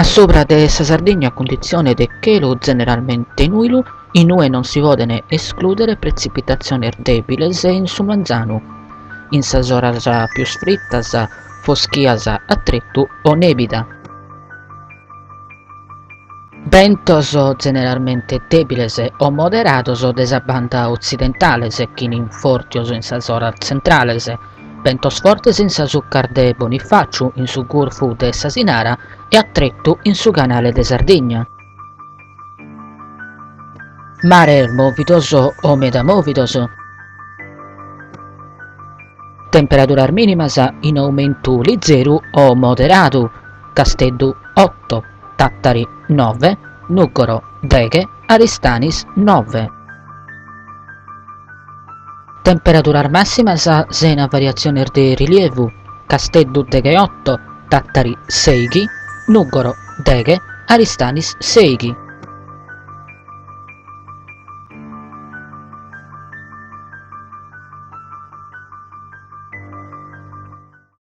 sopra de sa Sardigna a condizione de chelo generalmente in uilu, in ue non si vodene escludere precipitazioni debiles in su manzanu, in sas oras più frittas, foschias attrettu o nebida. Ventos generalmente debiles o moderados de sa banda occidentales, chinin fortios in sas oras centrales, ventos fortes in sa succar de Bonifaciu, in su gurfu de sa Sinara e attrettu in su canale de Sardigna. Mares movidos o medamovidos. Temperaturas mínimas in aumentu ligeru o moderatu, Casteddu 8, Tattari 9, Nuggoro 10, Aristanis 9. Temperaturas máximas sena variazione de rilievu, Casteddu 8, Tattari 6, Nuggoro 10, Aristanis 6.